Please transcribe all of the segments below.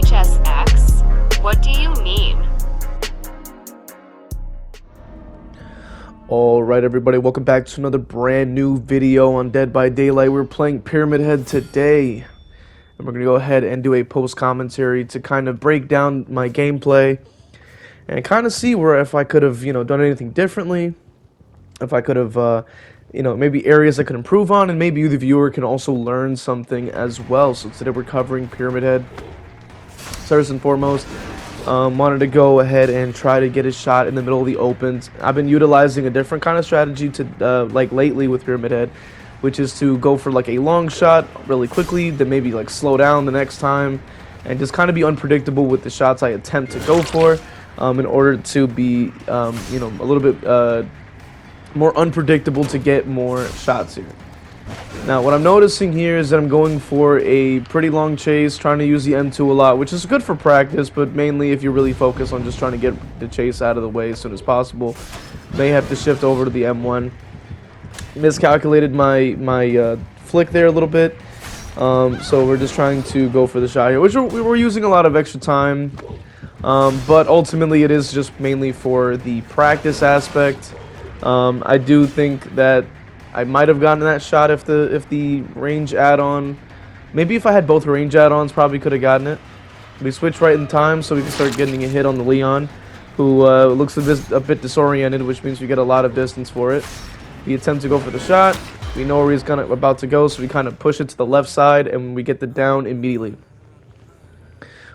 v.h.s.x? What do you mean? Alright everybody, welcome back to another brand new video on Dead by Daylight. We're playing Pyramid Head today, and we're going to go ahead and do a post commentary to kind of break down my gameplay and kind of see where if I could have, done anything differently, if I could have, maybe areas I could improve on, and maybe you, the viewer, can also learn something as well. So today we're covering Pyramid Head. First and foremost, wanted to go ahead and try to get a shot in the middle of the opens. I've been utilizing a different kind of strategy to like lately with Pyramid Head, which is to go for like a long shot really quickly, then maybe like slow down the next time, and just kind of be unpredictable with the shots I attempt to go for, in order to be a little bit more unpredictable to get more shots here. Now, what I'm noticing here is that I'm going for a pretty long chase, trying to use the M2 a lot, which is good for practice, but mainly if you really focus on just trying to get the chase out of the way as soon as possible, may have to shift over to the M1. Miscalculated my flick there a little bit, so we're just trying to go for the shot here, which we were using a lot of extra time, but ultimately it is just mainly for the practice aspect. I do think that I might have gotten that shot if the range add-on, maybe if I had both range add-ons, probably could have gotten it. We switched right in time so we can start getting a hit on the Leon, who looks a bit disoriented, which means we get a lot of distance for it. We attempt to go for the shot. We know where he's about to go, so we kind of push it to the left side, and we get the down immediately.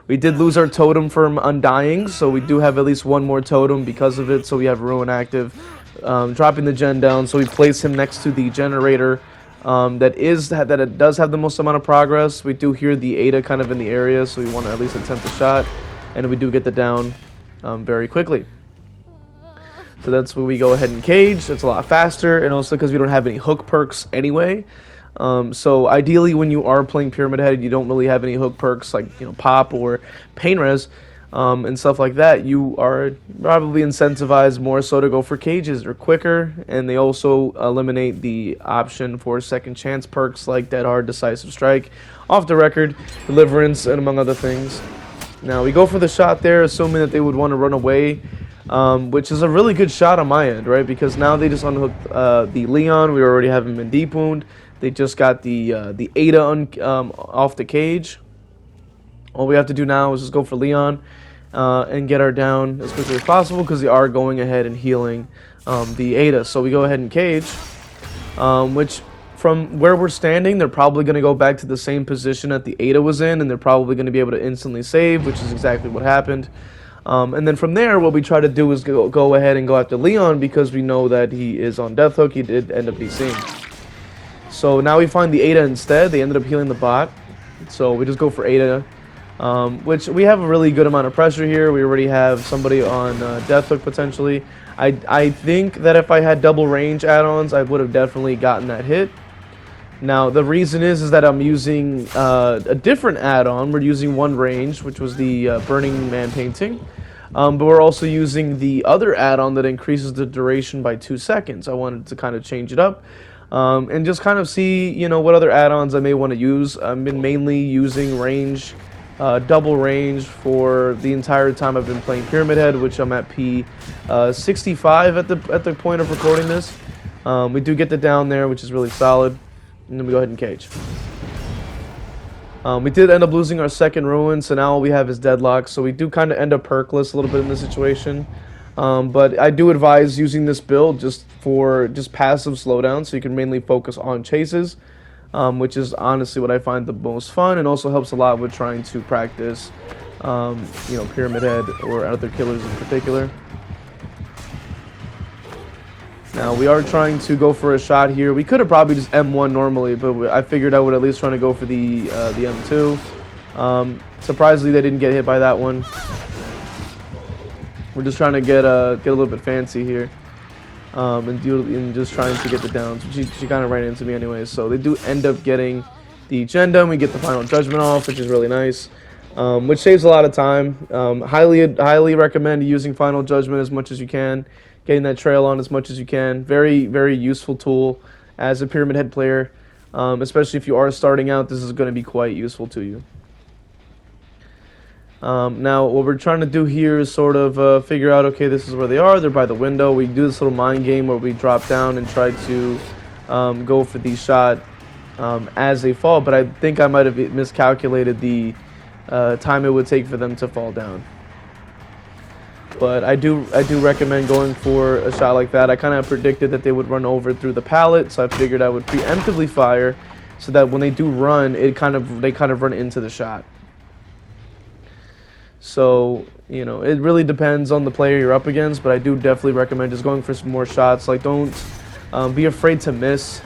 We did lose our totem from Undying, so we do have at least one more totem because of it, so we have Ruin active. Dropping the gen down, so we place him next to the generator that it does have the most amount of progress. We do hear the Ada kind of in the area, so we want to at least attempt a shot, and we do get the down very quickly. So that's when we go ahead and cage. It's a lot faster, and also because we don't have any hook perks anyway. So ideally, when you are playing Pyramid Head, you don't really have any hook perks like pop or pain res. And stuff like that, you are probably incentivized more so to go for cages. They're quicker, and they also eliminate the option for second chance perks like Dead Hard, Decisive Strike, Off the Record, Deliverance, and among other things. Now we go for the shot there, assuming that they would want to run away, which is a really good shot on my end, right? Because now they just unhooked the Leon. We already have him in deep wound. They just got the Ada off the cage. All we have to do now is just go for Leon and get our down as quickly as possible, because they are going ahead and healing the Ada. So we go ahead and cage, which from where we're standing, they're probably going to go back to the same position that the Ada was in, and they're probably going to be able to instantly save, which is exactly what happened. And then from there, what we try to do is go ahead and go after Leon, because we know that he is on death hook. He did end up DCing. So now we find the Ada instead. They ended up healing the bot, so we just go for Ada. Which we have a really good amount of pressure here. We already have somebody on death hook potentially. I think that if I had double range add-ons, I would have definitely gotten that hit. Now the reason is that I'm using a different add-on. We're using one range, which was the Burning Man painting, but we're also using the other add-on that increases the duration by 2 seconds. I wanted to kind of change it up. And just kind of see, what other add-ons I may want to use. I've been mainly using range, double range for the entire time I've been playing Pyramid Head, which I'm at P 65 at the point of recording this. We do get the down there, which is really solid, and then we go ahead and cage. We did end up losing our second Ruin, so now all we have is Deadlock, so we do kind of end up perkless a little bit in this situation. But I do advise using this build just for passive slowdown, so you can mainly focus on chases, which is honestly what I find the most fun, and also helps a lot with trying to practice, Pyramid Head or other killers in particular. Now we are trying to go for a shot here. We could have probably just M1 normally, but I figured I would at least try to go for the M2. Surprisingly, they didn't get hit by that one. We're just trying to get a little bit fancy here, and just trying to get the downs. She kind of ran into me anyway, so they do end up getting the gen done. We get the final judgment off, which is really nice, which saves a lot of time. Highly recommend using final judgment as much as you can, getting that trail on as much as you can. Very, very useful tool as a Pyramid Head player, especially if you are starting out. This is going to be quite useful to you. Now, what we're trying to do here is sort of figure out, okay, this is where they are. They're by the window. We do this little mind game where we drop down and try to go for the shot as they fall. But I think I might have miscalculated the time it would take for them to fall down. But I do recommend going for a shot like that. I kind of predicted that they would run over through the pallet, so I figured I would preemptively fire so that when they do run, they kind of run into the shot. So, you know, it really depends on the player you're up against, but I do definitely recommend just going for some more shots. Like, don't be afraid to miss.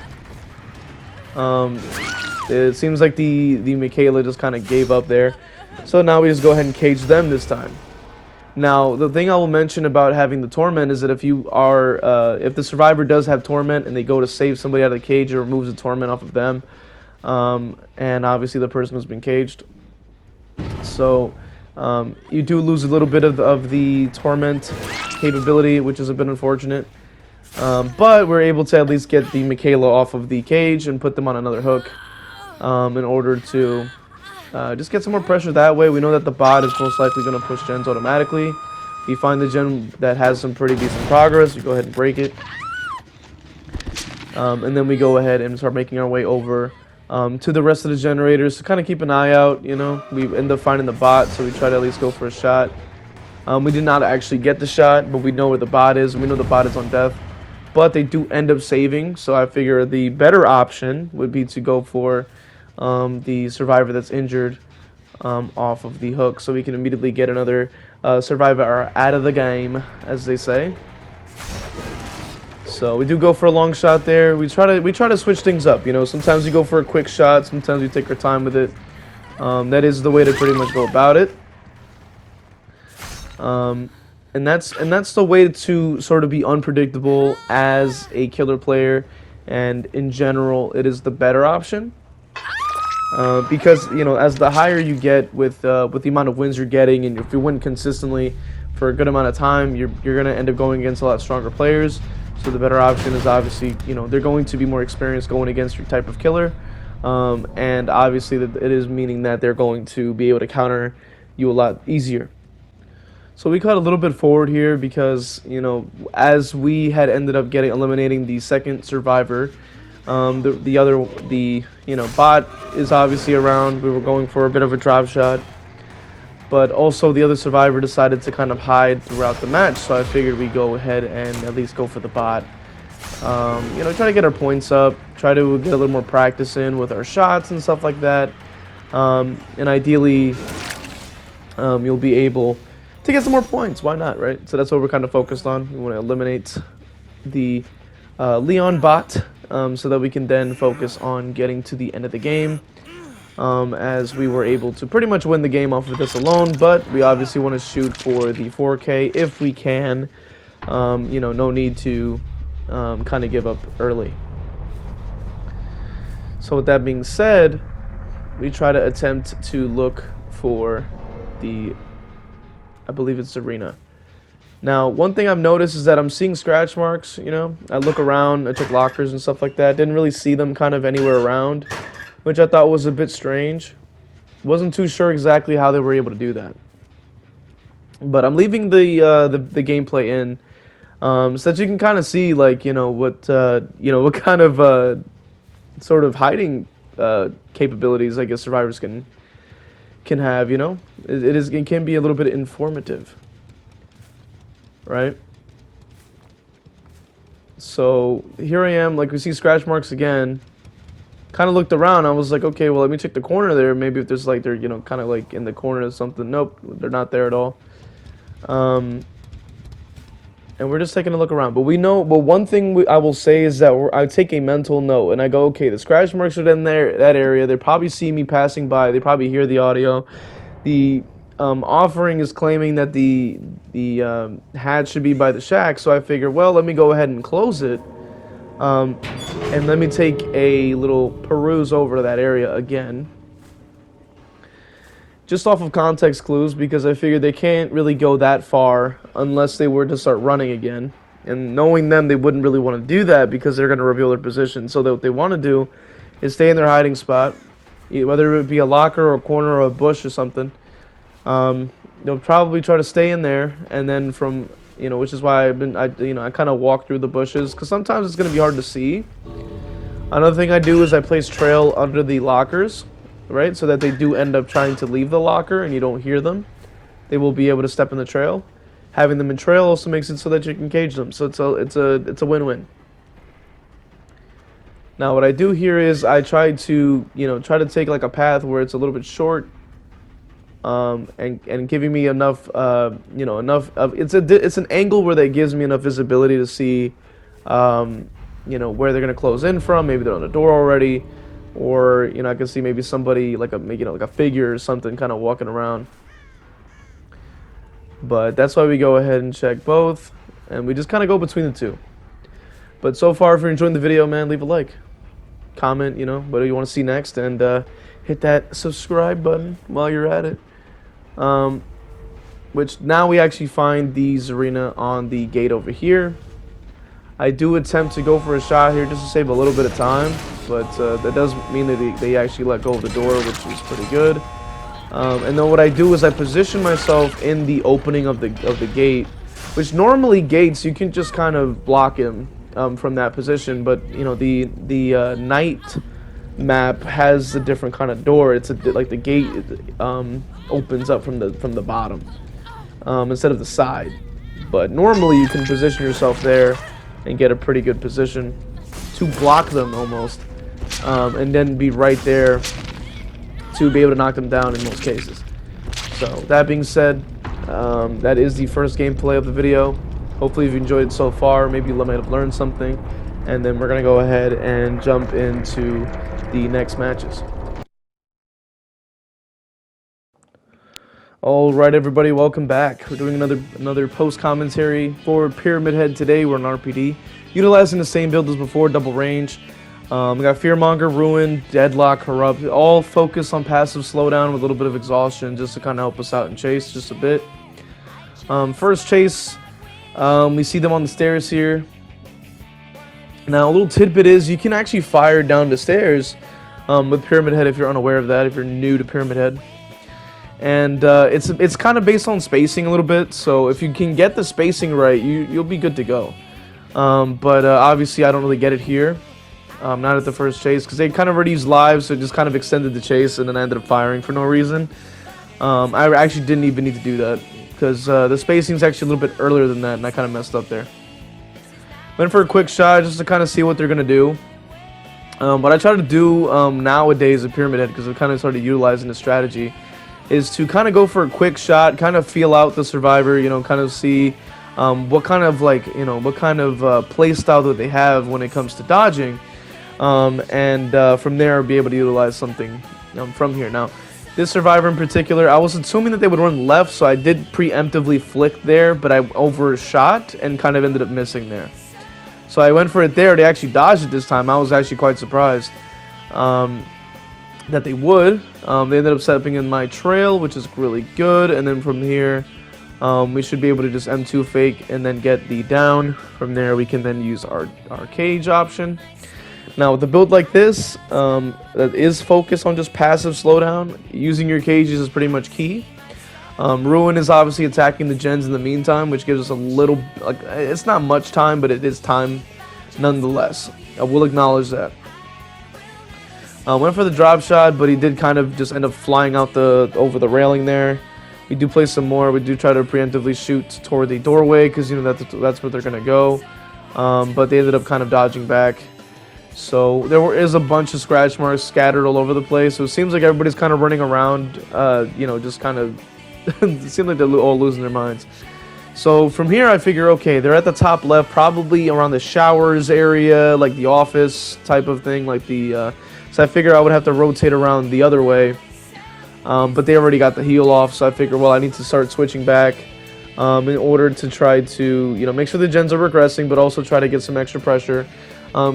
It seems like the Michaela just kind of gave up there. So now we just go ahead and cage them this time. Now, the thing I will mention about having the torment is that if the survivor does have torment and they go to save somebody out of the cage, it removes the torment off of them. And obviously the person has been caged. So you do lose a little bit of the torment capability, which is a bit unfortunate. But we're able to at least get the Michaela off of the cage and put them on another hook in order to just get some more pressure that way. We know that the bot is most likely going to push gens automatically. If you find the gen that has some pretty decent progress, you go ahead and break it. And then we go ahead and start making our way over to the rest of the generators to kind of keep an eye out. You know, we end up finding the bot, so we try to at least go for a shot. We did not actually get the shot, but we know where the bot is. We know the bot is on death, but they do end up saving. So I figure the better option would be to go for the survivor that's injured off of the hook, so we can immediately get another survivor out of the game, as they say. So we do go for a long shot there. We try to switch things up. You know, sometimes you go for a quick shot, sometimes we take our time with it. That is the way to pretty much go about it. And that's the way to sort of be unpredictable as a killer player, and in general, it is the better option. Because, you know, as the higher you get with the amount of wins you're getting, and if you win consistently for a good amount of time, you're going to end up going against a lot stronger players. So the better option is obviously, you know, they're going to be more experienced going against your type of killer. And obviously it is meaning that they're going to be able to counter you a lot easier. So we cut a little bit forward here because, you know, as we had ended up eliminating the second survivor, the bot is obviously around. We were going for a bit of a drop shot, but also the other survivor decided to kind of hide throughout the match, so I figured we go ahead and at least go for the bot. You know, try to get our points up, try to get a little more practice in with our shots and stuff like that, and ideally you'll be able to get some more points. Why not, right? So that's what we're kind of focused on. We want to eliminate the Leon bot, so that we can then focus on getting to the end of the game, as we were able to pretty much win the game off of this alone, but we obviously want to shoot for the 4K if we can. You know, no need to kind of give up early. So with that being said, we try to attempt to look for I believe it's Serena. Now, one thing I've noticed is that I'm seeing scratch marks. You know, I look around, I check lockers and stuff like that. Didn't really see them kind of anywhere around, which I thought was a bit strange. Wasn't too sure exactly how they were able to do that. But I'm leaving the gameplay in, so that you can kind of see, like, what kind of sort of hiding capabilities I guess survivors can have. You know, it can be a little bit informative. Right? So here I am, like, we see scratch marks again. Kind of looked around, I was like, okay, well, let me check the corner there, maybe if there's, like, they're, kind of like in the corner or something. Nope, they're not there at all. And we're just taking a look around, but one thing I will say is that I take a mental note and I go, okay, the scratch marks are in that area, they probably see me passing by, they probably hear the audio. The offering is claiming that the hatch should be by the shack, so I figure, well, let me go ahead and close it, and let me take a little peruse over that area again, just off of context clues, because I figured they can't really go that far unless they were to start running again, and knowing them, they wouldn't really want to do that because they're going to reveal their position. So what they want to do is stay in their hiding spot, whether it be a locker or a corner or a bush or something. They'll probably try to stay in there, and then from, which is why I kind of walk through the bushes, because sometimes it's gonna be hard to see. Another thing I do is I place trail under the lockers, right, so that they do end up trying to leave the locker and you don't hear them. They will be able to step in the trail. Having them in trail also makes it so that you can cage them. So it's a win-win. Now what I do here is I try to take like a path where it's a little bit short, and giving me enough enough of it's an angle where that gives me enough visibility to see where they're gonna close in from. Maybe they're on the door already, or I can see maybe somebody like a figure or something kind of walking around. But that's why we go ahead and check both, and we just kind of go between the two. But so far, if you're enjoying the video, man, leave a like, comment, what do you want to see next, and hit that subscribe button while you're at it. Which now we actually find the Zarina on the gate over here. I do attempt to go for a shot here just to save a little bit of time, but that does mean that they actually let go of the door, which is pretty good. And then what I do is I position myself in the opening of the gate, which normally gates you can just kind of block him from that position, but the night map has a different kind of door. It's like the gate opens up from the bottom instead of the side. But normally you can position yourself there and get a pretty good position to block them almost, and then be right there to be able to knock them down in most cases. So that being said, that is the first gameplay of the video. Hopefully you've enjoyed it so far. Maybe you might have learned something, and then we're gonna go ahead and jump into the next matches. All right, everybody, welcome back. We're doing another post commentary for Pyramid Head today. We're on RPD, utilizing the same build as before, double range. We got Fearmonger, Ruin, Deadlock, Corrupt, all focused on passive slowdown with a little bit of exhaustion just to kind of help us out and chase just a bit. First chase, we see them on the stairs here. Now a little tidbit is you can actually fire down the stairs with Pyramid Head if you're unaware of that, if you're new to Pyramid Head. And it's kind of based on spacing a little bit, so if you can get the spacing right, you'll be good to go. But obviously I don't really get it here. Not at the first chase, because they kind of already used live, so it just kind of extended the chase, and then I ended up firing for no reason. I actually didn't even need to do that, because the spacing is actually a little bit earlier than that, and I kind of messed up there. Went for a quick shot just to kind of see what they're going to do. What I try to do nowadays at Pyramid Head, because I've kind of started utilizing the strategy, is to kind of go for a quick shot, kind of feel out the survivor, kind of see what kind of play style that they have when it comes to dodging. And from there be able to utilize something from here. Now this survivor in particular, I was assuming that they would run left, so I did preemptively flick there, but I overshot and kind of ended up missing there. So I went for it there. They actually dodged it this time. I was actually quite surprised that they would. They ended up stepping in my trail, which is really good, and then from here we should be able to just M2 fake and then get the down. From there we can then use our cage option. Now with a build like this that is focused on just passive slowdown, using your cages is pretty much key. Ruin is obviously attacking the gens in the meantime, which gives us a little, it's not much time, but it is time nonetheless. I will acknowledge that. Went for the drop shot, but he did kind of just end up flying out over the railing there. We do play some more. We do try to preemptively shoot toward the doorway, because that's where they're gonna go. But they ended up kind of dodging back. So there is a bunch of scratch marks scattered all over the place. So it seems like everybody's kind of running around, just kind of. It seems like they're all losing their minds. So from here, I figure, okay, they're at the top left, probably around the showers area, like the office type of thing, like the. So I figure I would have to rotate around the other way, but they already got the heal off. So I figure, well, I need to start switching back in order to try to, make sure the gens are regressing, but also try to get some extra pressure,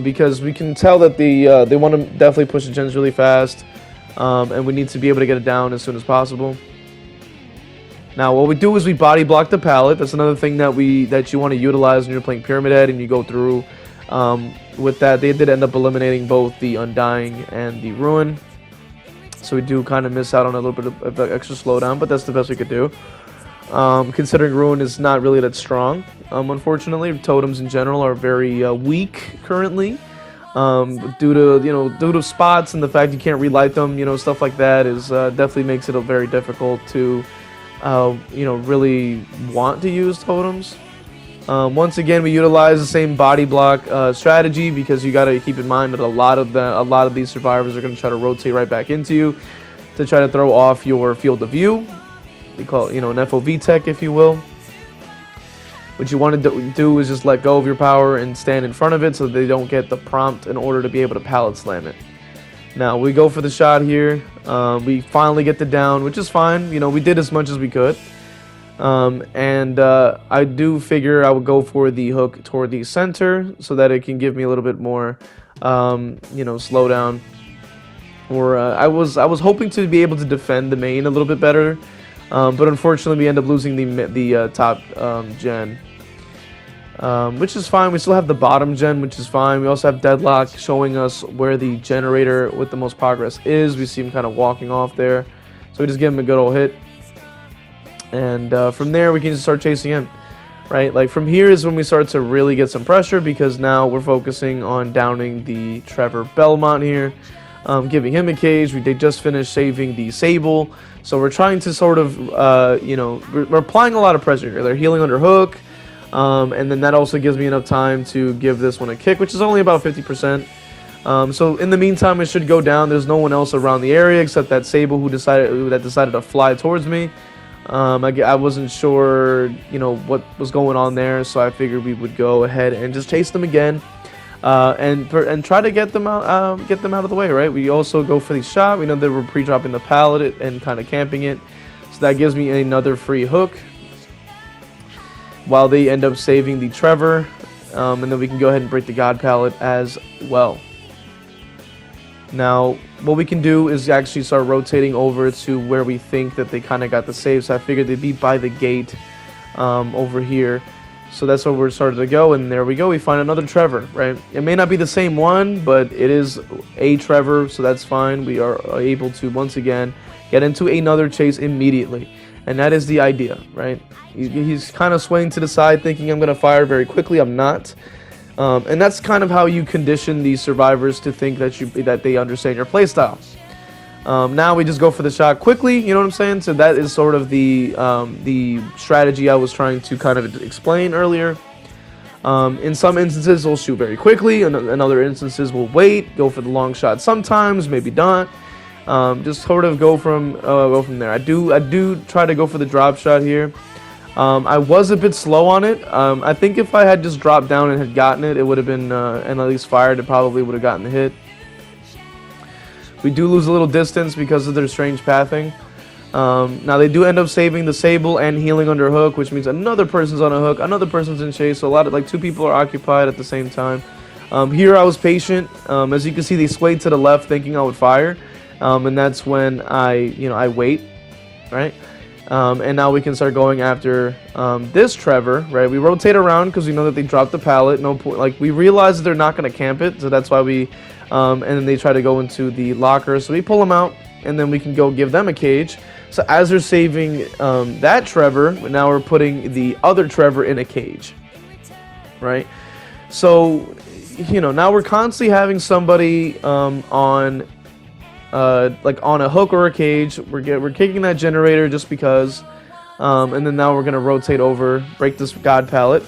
because we can tell that they want to definitely push the gens really fast, and we need to be able to get it down as soon as possible. Now what we do is we body block the pallet. That's another thing that you want to utilize when you're playing Pyramid Head and you go through. With that, they did end up eliminating both the Undying and the Ruin. So we do kind of miss out on a little bit of extra slowdown, but that's the best we could do. Considering Ruin is not really that strong, unfortunately. Totems in general are very weak currently, due to spots and the fact you can't relight them. Stuff like that is definitely makes it very difficult to really want to use totems. Once again, we utilize the same body block strategy, because you got to keep in mind that a lot of these survivors are going to try to rotate right back into you to try to throw off your field of view. We call it, an FOV tech, if you will. What you want to do is just let go of your power and stand in front of it so they don't get the prompt in order to be able to pallet slam it. Now we go for the shot here. We finally get the down, which is fine. We did as much as we could. I do figure I would go for the hook toward the center so that it can give me a little bit more, slowdown. Or I was hoping to be able to defend the main a little bit better, but unfortunately we end up losing the top gen, which is fine. We still have the bottom gen, which is fine. We also have Deadlock showing us where the generator with the most progress is. We see him kind of walking off there, so we just give him a good old hit. And from there, we can just start chasing him, right? Like, from here is when we start to really get some pressure, because now we're focusing on downing the Trevor Belmont here, giving him a cage. They just finished saving the Sable, so we're trying to sort of, we're applying a lot of pressure here. They're healing under hook, and then that also gives me enough time to give this one a kick, which is only about 50%. So in the meantime, it should go down. There's no one else around the area except that Sable who decided to fly towards me. I wasn't sure, what was going on there, so I figured we would go ahead and just chase them again, and try to get them out of the way. Right? We also go for the shot. We know that we're pre-dropping the pallet and kind of camping it, so that gives me another free hook. While they end up saving the Trevor, and then we can go ahead and break the God pallet as well. Now, what we can do is actually start rotating over to where we think that they kind of got the save. So I figured they'd be by the gate over here. So that's where we're starting to go, and there we go. We find another Trevor, right? It may not be the same one, but it is a Trevor, so that's fine. We are able to, once again, get into another chase immediately. And that is the idea, right? He's kind of swaying to the side, thinking I'm going to fire very quickly. I'm not. And that's kind of how you condition these survivors to think that they understand your playstyle. Now we just go for the shot quickly, you know what I'm saying? So that is sort of the strategy I was trying to kind of explain earlier. In some instances, we'll shoot very quickly. In other instances, we'll wait, go for the long shot sometimes, maybe not. Just sort of go from there. I do try to go for the drop shot here. I was a bit slow on it. I think if I had just dropped down and had gotten it, it would have been, and at least fired, it probably would have gotten the hit. We do lose a little distance because of their strange pathing. Now they do end up saving the Sable and healing under hook, which means another person's on a hook, another person's in chase, so two people are occupied at the same time. Here I was patient. As you can see, they swayed to the left thinking I would fire, and that's when I wait, right? And now we can start going after this Trevor, right? We rotate around because we know that they dropped the pallet. No point, like, we realize that they're not going to camp it, so that's why we, and then they try to go into the locker, so we pull them out, and then we can go give them a cage. So as they're saving that Trevor, now we're putting the other Trevor in a cage, right? So, now we're constantly having somebody on a hook or a cage. We're kicking that generator just because, and then now we're gonna rotate over, break this God pallet.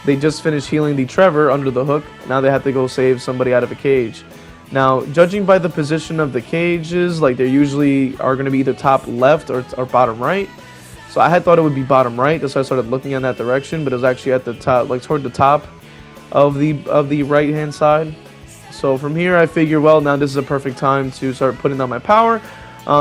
They just finished healing the Trevor under the hook. Now they have to go save somebody out of a cage. Now, judging by the position of the cages, like, they usually are gonna be either top left or bottom right. So I had thought it would be bottom right, that's why I started looking in that direction, but it was actually at the top, like toward the top of the right hand side. So from here, I figure, well, now this is a perfect time to start putting down my power,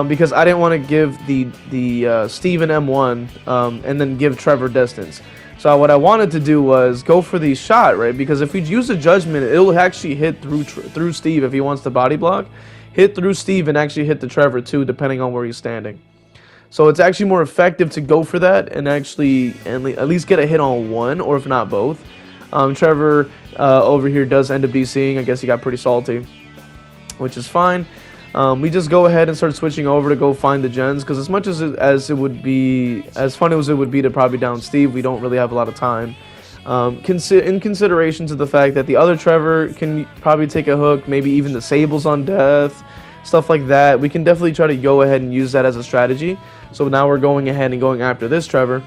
because I didn't want to give the Steven M1 and then give Trevor distance. So what I wanted to do was go for the shot, right? Because if we use a judgment, it'll actually hit through Steve if he wants to body block, hit through Steve and actually hit the Trevor too, depending on where he's standing. So it's actually more effective to go for that and actually at least get a hit on one, or if not both. Trevor over here does end up DCing. I guess he got pretty salty, which is fine. we just go ahead and start switching over to go find the gens, because as much as it would be, as fun as it would be to probably down Steve, we don't really have a lot of time. In consideration to the fact that the other Trevor can probably take a hook, maybe even the Sables on death, stuff like that. We can definitely try to go ahead and use that as a strategy. So now we're going ahead and going after this Trevor,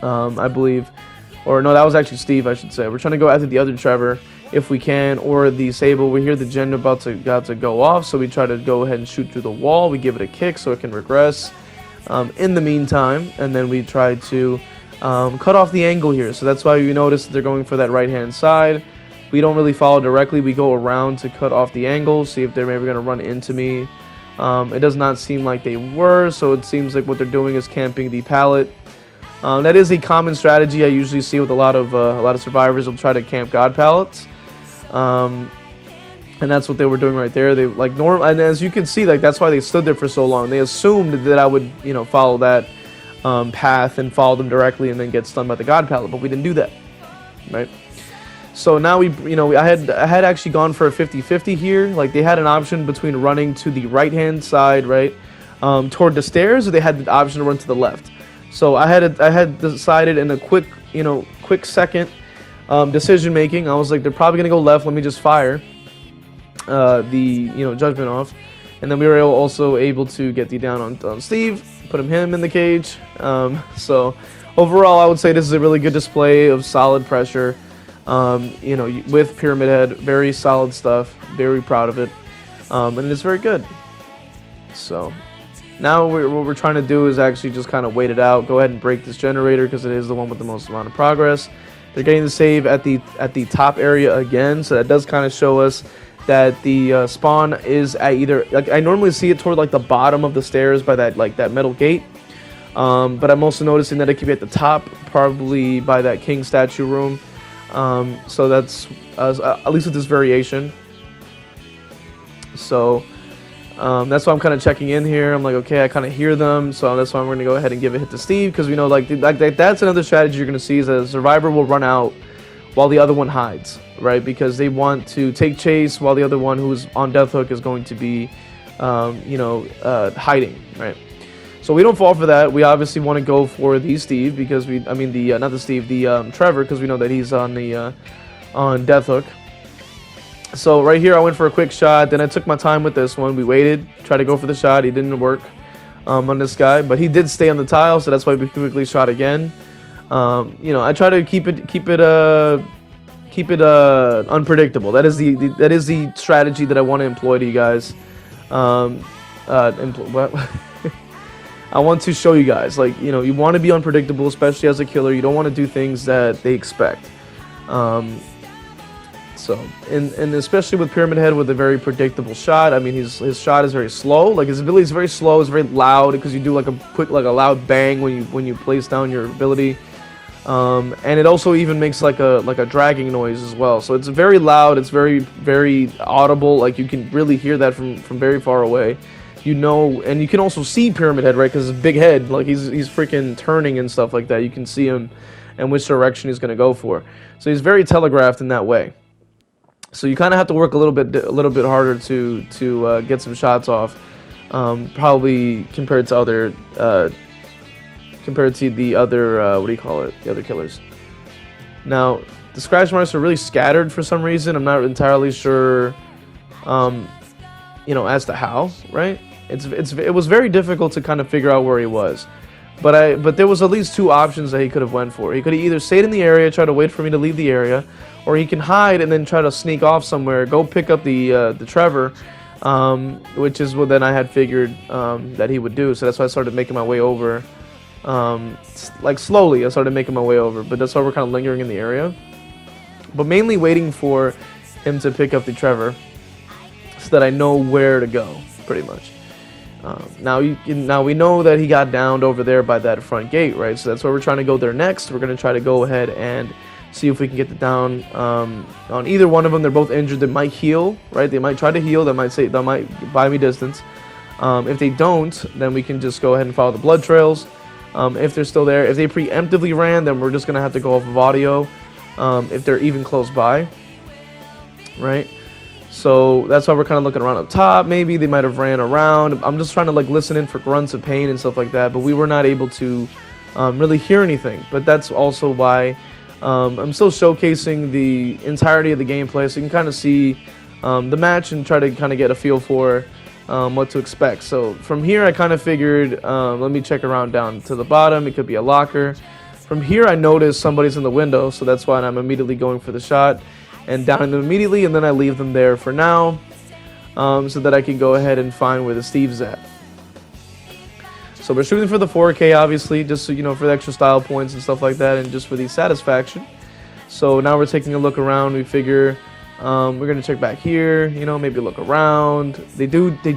I believe. Or no, that was actually Steve, I should say. We're trying to go after the other Trevor if we can, or the Sable. We hear the gen about to go off, so we try to go ahead and shoot through the wall. We give it a kick so it can regress in the meantime, and then we try to cut off the angle here. So that's why you notice that they're going for that right-hand side. We don't really follow directly. We go around to cut off the angle, see if they're maybe going to run into me. It does not seem like they were, so it seems like what they're doing is camping the pallet. That is a common strategy I usually see with a lot of survivors. Will try to camp god pallets, and that's what they were doing right there. They and as you can see, that's why they stood there for so long. They assumed that I would follow that path and follow them directly and then get stunned by the god pallet, but we didn't do that, right? So now I had actually gone for a 50-50 here. Like, they had an option between running to the right hand side, right, toward the stairs, or they had the option to run to the left. So I had decided in a quick second decision making. I was like, they're probably gonna go left. Let me just fire the judgment off, and then we were also able to get the down on Steve, put him in the cage. So overall, I would say this is a really good display of solid pressure. With Pyramid Head, very solid stuff. Very proud of it, and it's very good. So now what we're trying to do is actually just kind of wait it out. Go ahead and break this generator because it is the one with the most amount of progress. They're getting the save at the top area again, so that does kind of show us that the spawn is at either, like, I normally see it toward like the bottom of the stairs by that metal gate. But I'm also noticing that it could be at the top, probably by that king statue room. So that's at least with this variation. So that's why I'm kind of checking in here. I'm like, okay, I kind of hear them, so that's why I'm going to go ahead and give a hit to Steve, because we know that's another strategy you're going to see, is that a survivor will run out while the other one hides, right? Because they want to take chase while the other one who's on death hook is going to be hiding, right? So we don't fall for that. We obviously want to go for the Steve, because the Trevor, because we know that he's on the on death hook. So right here, I went for a quick shot. Then I took my time with this one. We waited, tried to go for the shot. He didn't work on this guy, but he did stay on the tile, so that's why we quickly shot again. I try to keep it unpredictable. That is the strategy that I want to employ to you guys. I want to show you guys, you want to be unpredictable, especially as a killer. You don't want to do things that they expect. And especially with Pyramid Head with a very predictable shot. I mean, his shot is very slow. Like, his ability is very slow. It's very loud, because you do like a loud bang when you place down your ability. And it also even makes like a dragging noise as well. So it's very loud. It's very, very audible. Like, you can really hear that from very far away. And you can also see Pyramid Head, right? Because his big head, like, he's freaking turning and stuff like that. You can see him and which direction he's going to go for. So he's very telegraphed in that way. So you kind of have to work a little bit harder to get some shots off, probably compared to the other killers. Now, the scratch marks are really scattered for some reason. I'm not entirely sure, as to how, right? It was very difficult to kind of figure out where he was. But there was at least two options that he could have went for. He could have either stayed in the area, try to wait for me to leave the area, or he can hide and then try to sneak off somewhere, go pick up the Trevor, which is what then I had figured that he would do. So that's why I started making my way over, slowly. I started making my way over, but that's why we're kind of lingering in the area, but mainly waiting for him to pick up the Trevor, so that I know where to go, pretty much. Now we know that he got downed over there by that front gate, right? So that's why we're trying to go there next. We're going to try to go ahead and see if we can get the down on either one of them. They're both injured. They might heal, right? They might try to heal. They might buy me distance. If they don't, then we can just go ahead and follow the blood trails. If they're still there. If they preemptively ran, then we're just going to have to go off of audio if they're even close by, right? So that's why we're kind of looking around up top. Maybe they might have ran around. I'm just trying to like listen in for grunts of pain and stuff like that, but we were not able to really hear anything. But that's also why I'm still showcasing the entirety of the gameplay, so you can kind of see the match and try to kind of get a feel for what to expect. So from here, I kind of figured, let me check around down to the bottom. It could be a locker. From here, I noticed somebody's in the window, so that's why I'm immediately going for the shot and downing them immediately, and then I leave them there for now, so that I can go ahead and find where the Steve's at. So we're shooting for the 4K, obviously, just so, you know, for the extra style points and stuff like that, and just for the satisfaction. So now we're taking a look around. We figure we're gonna check back here, you know, maybe look around. They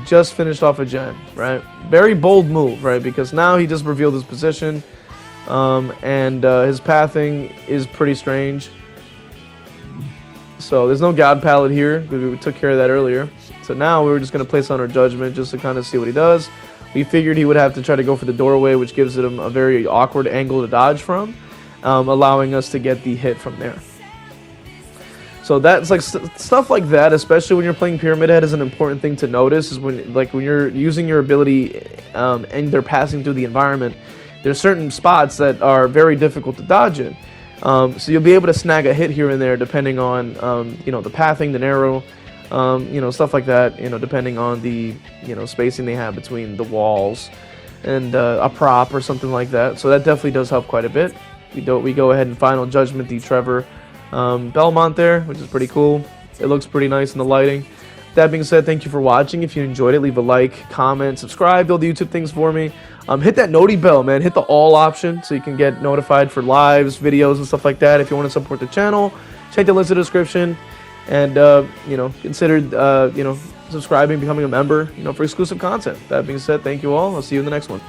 just finished off a gen, right? Very bold move, right? Because now he just revealed his position, and his pathing is pretty strange. So there's no God palette here, because we took care of that earlier. So now we're just gonna place on our judgment just to kind of see what he does. We figured he would have to try to go for the doorway, which gives him a very awkward angle to dodge from, allowing us to get the hit from there. So that's like stuff like that, especially when you're playing Pyramid Head, is an important thing to notice. Is when you're using your ability and they're passing through the environment, there's certain spots that are very difficult to dodge in. So you'll be able to snag a hit here and there depending on you know, the pathing, the narrow, you know, stuff like that. You know, depending on the, you know, spacing they have between the walls and a prop or something like that. So that definitely does help quite a bit. We go ahead and final judgment the Trevor Belmont there, which is pretty cool. It looks pretty nice in the lighting. That being said, thank you for watching. If you enjoyed it, leave a like, comment, subscribe, do all the YouTube things for me. Hit that noti bell, man. Hit the all option so you can get notified for lives, videos, and stuff like that. If you want to support the channel, check the list in the description, and you know, consider you know, subscribing, becoming a member, you know, for exclusive content. That being said, thank you all. I'll see you in the next one.